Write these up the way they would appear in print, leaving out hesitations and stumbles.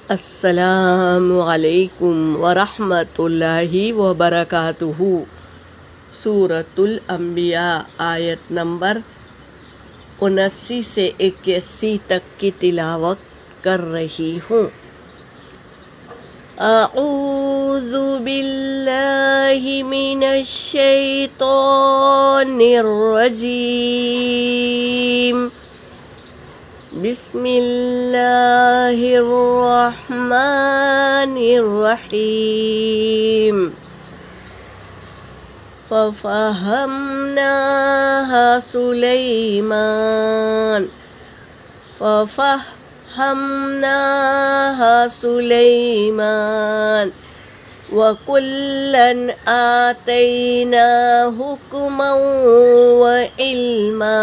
السلام علیکم ورحمۃ اللہ وبرکاتہ۔ سورۃ الانبیاء آیت نمبر 79 سے 81 تک کی تلاوت کر رہی ہوں۔ اعوذ باللہ من الشیطان الرجیم، بسم اللہ الرحمن الرحیم۔ ففهمناها سلیمان وکلا آتینا حکما وعلما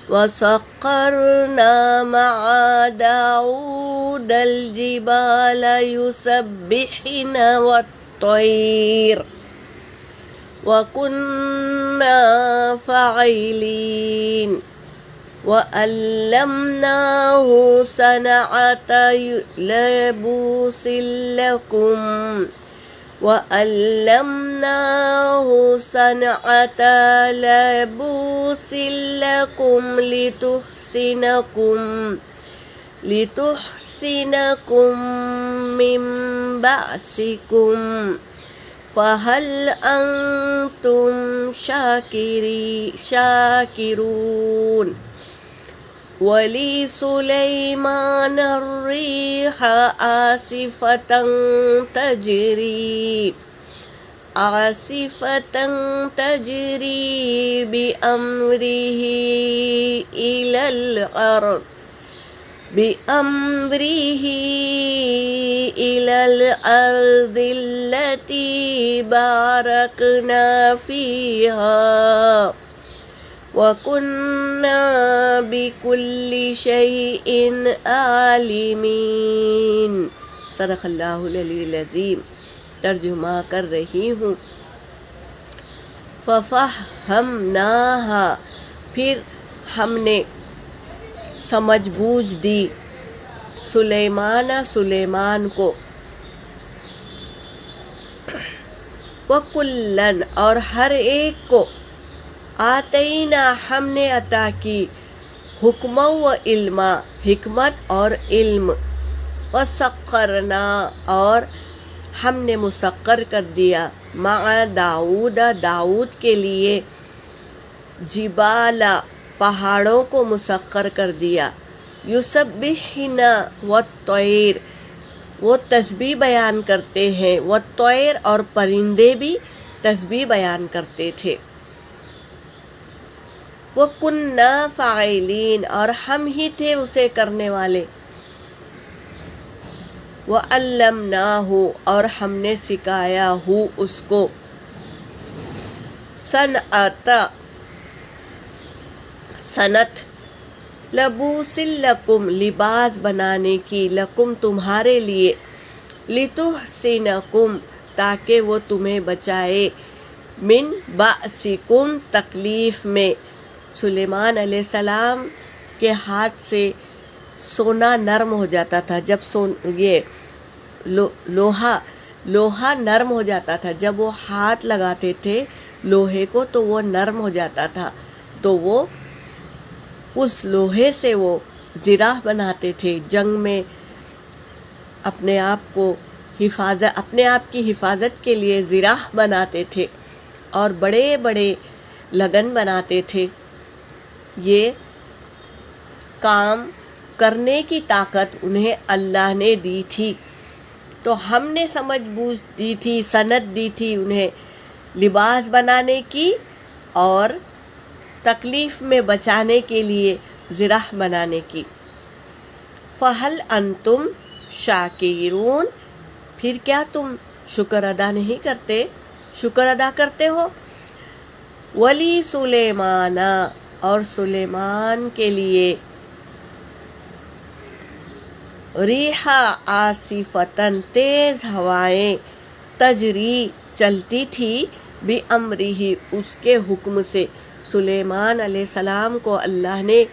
وسخرنا مع داود الجبال يسبحن والطير وكنا فاعلين وعلمناه صنعة لبوس لكم لتحسنكم من بأسكم فهل أنتم شاكرون۔ ولسليمان الريح عاصفة تجري بأمره إلى الأرض التي باركنا فيها وكنا بكل شيء عالمين۔ صدق اللہ العلی العظیم۔ ترجمہ کر رہی ہوں۔ ففہمناہا، پھر ہم نے سمجھ بوجھ دی، سلیمان کو، وکلن اور ہر ایک کو، آتینا ہم نے عطا کی، حکم و علما حکمت اور علم، وسخرنا اور ہم نے مسخر کر دیا، مع داؤد کے لیے، جبال پہاڑوں کو مسخر کر دیا، یسبحن والطیر وہ تسبیح بیان کرتے ہیں، والطیر اور پرندے بھی تسبیح بیان کرتے تھے، وَكُنَّا فَاعِلِينَ اور ہم ہی تھے اسے کرنے والے، وَعَلَّمْنَاهُ اور ہم نے سکھایا ہو اس کو، صنعت لبوس لکم لباس بنانے کی، لکم تمہارے لیے، لتحسنکم تاکہ وہ تمہیں بچائے، من بأسکم تکلیف میں۔ سلیمان علیہ السلام کے ہاتھ سے سونا نرم ہو جاتا تھا، جب یہ لوہا نرم ہو جاتا تھا، جب وہ ہاتھ لگاتے تھے لوہے کو تو وہ نرم ہو جاتا تھا، تو وہ اس لوہے سے وہ زرہ بناتے تھے، جنگ میں اپنے آپ کی حفاظت کے لیے زرہ بناتے تھے اور بڑے بڑے لگن بناتے تھے۔ یہ کام کرنے کی طاقت انہیں اللہ نے دی تھی، تو ہم نے سمجھ بوجھ دی تھی، صنعت دی تھی انہیں لباس بنانے کی اور تکلیف میں بچانے کے لیے زرہ بنانے کی۔ فَهَلْ أَنْتُمْ شَاكِرُونَ پھر کیا تم شکر ادا نہیں کرتے، شکر ادا کرتے ہو۔ ولی سلیمان اور سلیمان کے لیے، ریحا عاصفتن تیز ہوائیں، تجری چلتی تھی، بِأَمْرِهِ اس کے حکم سے۔ سلیمان علیہ السلام کو اللہ نے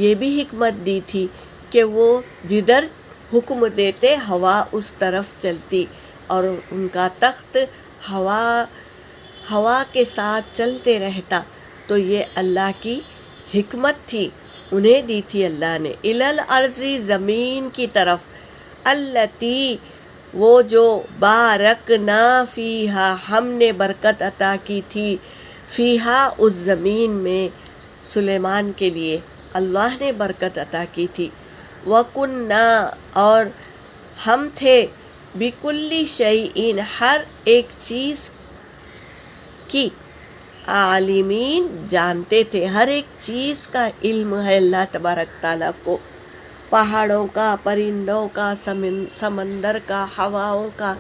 یہ بھی حکمت دی تھی کہ وہ جدھر حکم دیتے ہوا اس طرف چلتی، اور ان کا تخت ہوا کے ساتھ چلتے رہتا۔ تو یہ اللہ کی حکمت تھی، انہیں دی تھی اللہ نے۔ الل ارضی زمین کی طرف، التی وہ جو بارکنا فیہا ہم نے برکت عطا کی تھی، فیہا اس زمین میں سلیمان کے لیے اللہ نے برکت عطا کی تھی۔ وَكُنَّا اور ہم تھے، بِكُلِّ شَيْءٍ ہر ایک چیز کی، عالمین جانتے تھے، ہر ایک چیز کا علم ہے اللہ تبارک تعالیٰ کو، پہاڑوں کا، پرندوں کا، سمندر کا، ہواؤں کا،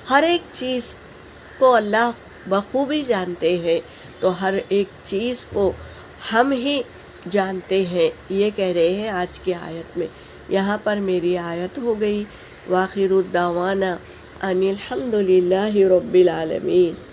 ہر ایک چیز کو اللہ بخوبی جانتے ہیں۔ تو ہر ایک چیز کو ہم ہی جانتے ہیں، یہ کہہ رہے ہیں آج کی آیت میں۔ یہاں پر میری آیت ہو گئی۔ وآخر الدعوانا ان الحمد للہ رب العالمین۔